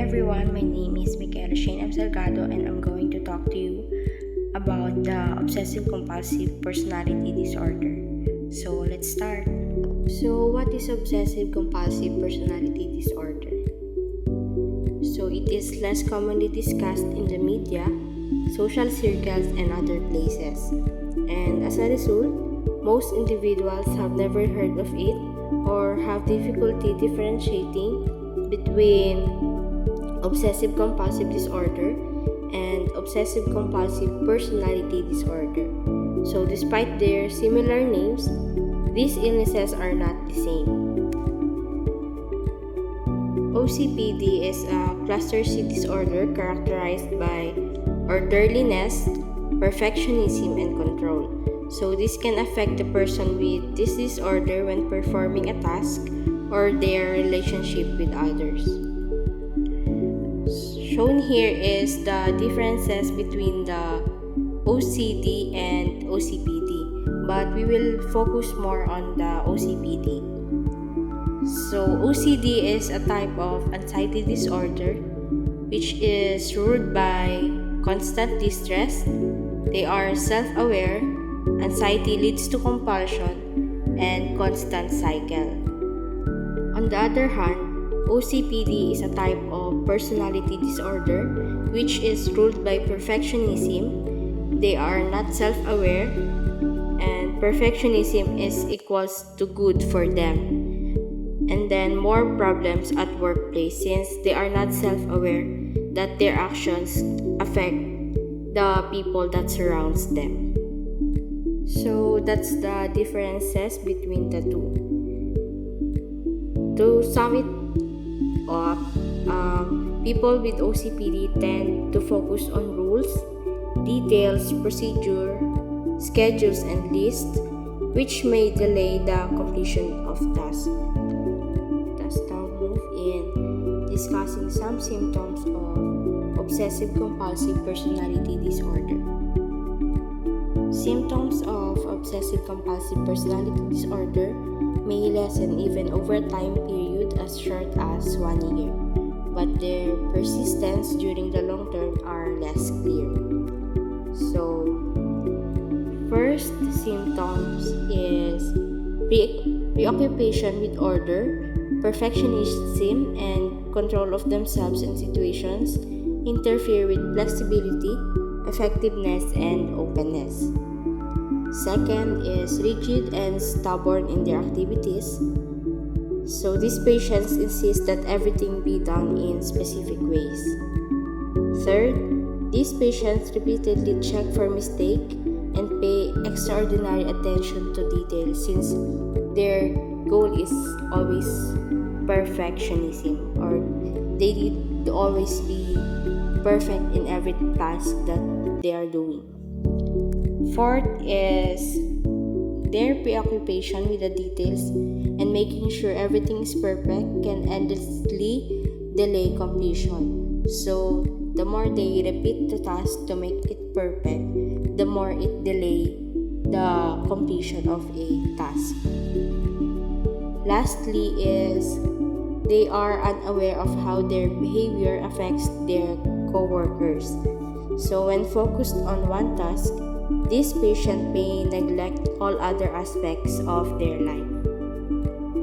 everyone, my name is Michaela Shane M. Salgado and I'm going to talk to you about the obsessive compulsive personality disorder. So let's start. So what is obsessive compulsive personality disorder? So it is less commonly discussed in the media, social circles and other places. And as a result, most individuals have never heard of it or have difficulty differentiating between obsessive compulsive disorder and obsessive compulsive personality disorder. So despite their similar names, these illnesses are not the same. OCPD is a cluster C disorder characterized by orderliness, perfectionism, and control. So this can affect the person with this disorder when performing a task or their relationship with others. Shown here is the differences between the OCD and OCPD, but we will focus more on the OCPD. So OCD is a type of anxiety disorder which is ruled by constant distress. They are self-aware, anxiety leads to compulsion, and constant cycle. On the other hand, OCPD is a type of personality disorder which is ruled by perfectionism. They are not self-aware, and perfectionism is equals to good for them. And then more problems at workplace since they are not self-aware that their actions affect the people that surrounds them. So that's the differences between the two. To sum it up, people with OCPD tend to focus on rules, details, procedure, schedules, and lists, which may delay the completion of tasks. Let's now move in discussing some symptoms of obsessive compulsive personality disorder. Symptoms of obsessive compulsive personality disorder may lessen even over a time period as short as 1 year, but their persistence during the long term are less clear. So, first symptoms is preoccupation with order, perfectionism, and control of themselves and situations interfere with flexibility, effectiveness, and openness. Second is rigid and stubborn in their activities. So these patients insist that everything be done in specific ways. Third, these patients repeatedly check for mistake and pay extraordinary attention to details since their goal is always perfectionism, or they need to always be perfect in every task that they are doing. Fourth is their preoccupation with the details and making sure everything is perfect can endlessly delay completion. So the more they repeat the task to make it perfect, the more it delay the completion of a task. Lastly is they are unaware of how their behavior affects their co-workers. So when focused on one task, this patient may neglect all other aspects of their life.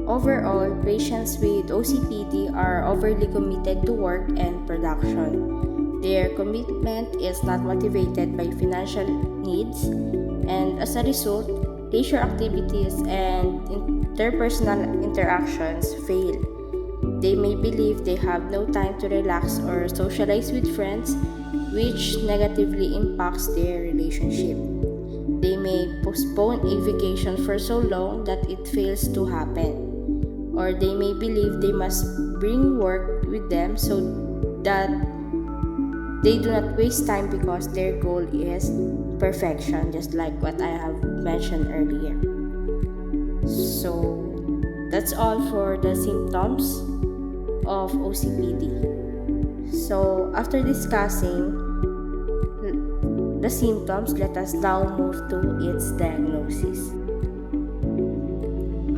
Overall, patients with OCPD are overly committed to work and production. Their commitment is not motivated by financial needs, and as a result, leisure activities and interpersonal interactions fail. They may believe they have no time to relax or socialize with friends, which negatively impacts their relationship. They may postpone a vacation for so long that it fails to happen, or they may believe they must bring work with them so that they do not waste time because their goal is perfection, just like what I have mentioned earlier. So that's all for the symptoms of OCPD. So after discussing the symptoms, let us now move to its diagnosis.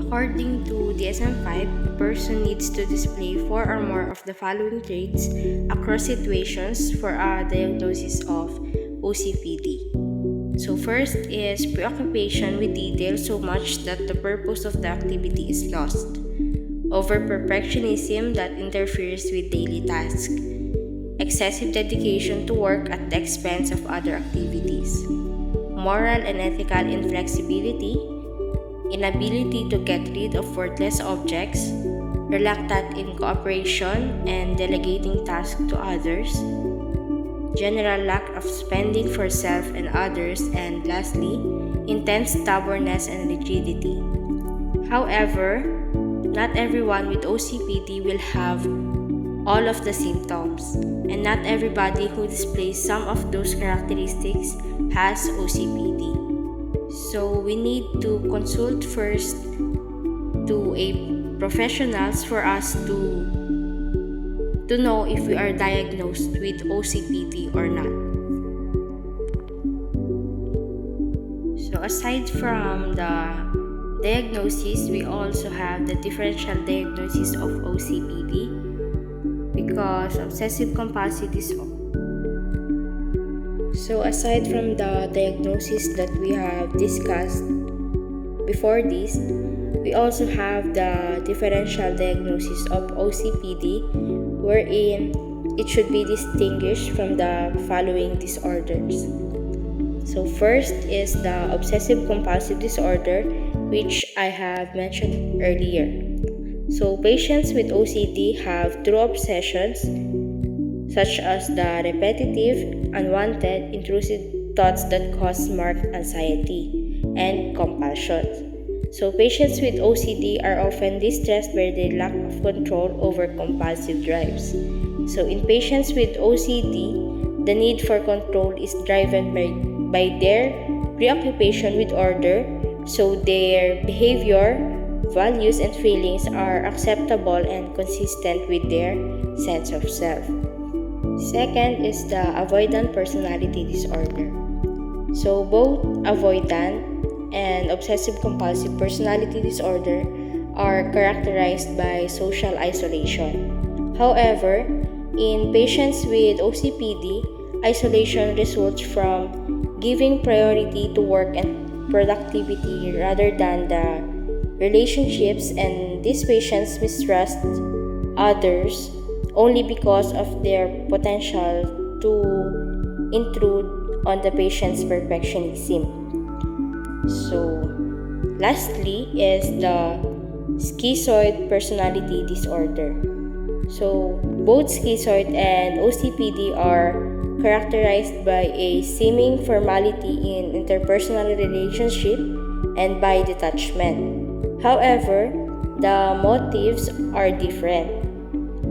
According to DSM-5, a person needs to display 4 or more of the following traits across situations for a diagnosis of OCPD. So first is preoccupation with detail so much that the purpose of the activity is lost. Over-perfectionism that interferes with daily tasks. Excessive dedication to work at the expense of other activities. Moral and ethical inflexibility. Inability to get rid of worthless objects. Reluctant in cooperation and delegating tasks to others. General lack of spending for self and others, and lastly, intense stubbornness and rigidity. However, not everyone with OCPD will have all of the symptoms, and not everybody who displays some of those characteristics has OCPD. So we need to consult first to a professionals for us to know if we are diagnosed with OCPD or not. So aside from the diagnosis, we also have the differential diagnosis of OCPD because obsessive compulsive disorder. So aside from the diagnosis that we have discussed before this, we also have the differential diagnosis of OCPD, wherein it should be distinguished from the following disorders. So first is the obsessive compulsive disorder, which I have mentioned earlier. So patients with OCD have true obsessions such as the repetitive, unwanted, intrusive thoughts that cause marked anxiety and compulsions. So patients with OCD are often distressed by their lack of control over compulsive drives. So in patients with OCD, the need for control is driven by their preoccupation with order, so their behavior, values, and feelings are acceptable and consistent with their sense of self. Second is the avoidant personality disorder. So both avoidant and obsessive-compulsive personality disorder are characterized by social isolation. However, in patients with OCPD, isolation results from giving priority to work and productivity rather than the relationships, and these patients mistrust others only because of their potential to intrude on the patient's perfectionism. So, lastly is the schizoid personality disorder. So, both schizoid and OCPD are characterized by a seeming formality in interpersonal relationship and by detachment. However, the motives are different.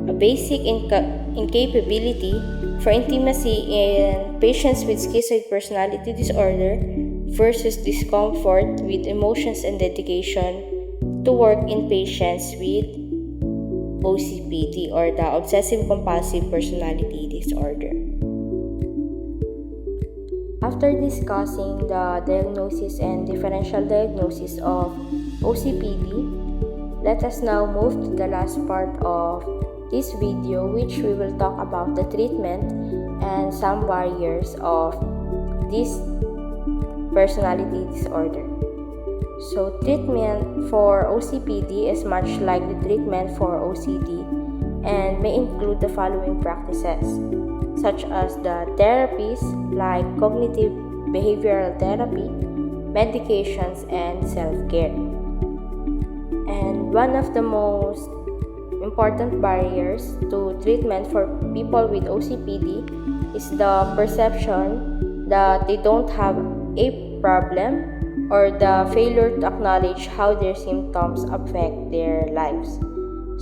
A basic incapability for intimacy in patients with schizoid personality disorder versus discomfort with emotions and dedication to work in patients with OCPD or the obsessive compulsive personality disorder. After discussing the diagnosis and differential diagnosis of OCPD, let us now move to the last part of this video, which we will talk about the treatment and some barriers of this personality disorder. So treatment for OCPD is much like the treatment for OCD and may include the following practices, such as the therapies like cognitive behavioral therapy, medications, and self-care. And one of the most important barriers to treatment for people with OCPD is the perception that they don't have a problem or the failure to acknowledge how their symptoms affect their lives.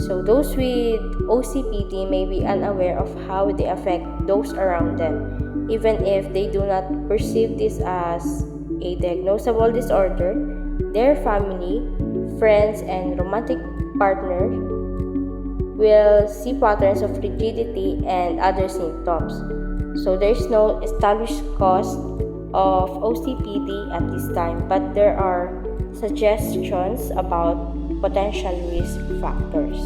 So those with OCPD may be unaware of how they affect those around them, even if they do not perceive this as a diagnosable disorder. Their family, friends, and romantic partner will see patterns of rigidity and other symptoms. So there is no established cause of OCPD at this time, but there are suggestions about potential risk factors.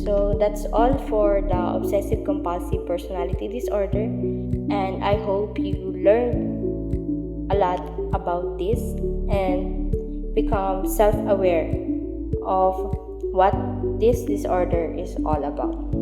So that's all for the obsessive compulsive personality disorder, and I hope you learned a lot about this and become self-aware of what this disorder is all about.